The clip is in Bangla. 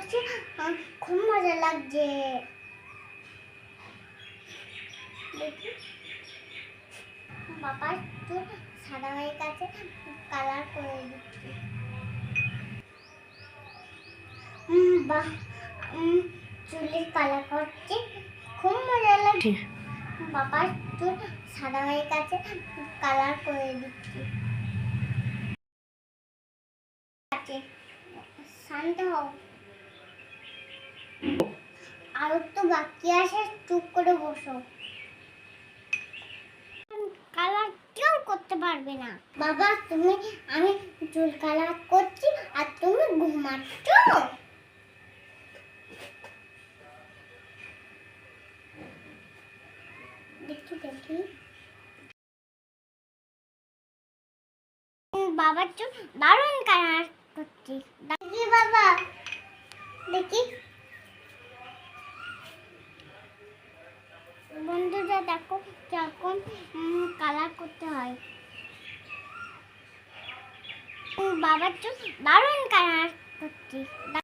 করছি, খুব মজা লাগছে। দেখি বাবা একটু সাদা হয়ে গেছে, কালার করে দিচ্ছি। বাহ, চুলের কালার করছি, খুব মজা লাগছে। বাবা একটু সাদা হয়ে গেছে, কালার করে দিচ্ছি। শান্ত হও, আর তো বাকি আছে, চুপ করে বসো। কালার কেউ করতে পারবে না। বাবা আমি চুল কালার করছি আর তুমি ঘুমাচ্ছ। দেখি বাবার চুল দারুণ কালার করছি। দেখি বাবা, দেখি বন্ধুরা, দেখো কিরকম কালার করতে হয়। বাবার চুল দারুণ কালার করছি।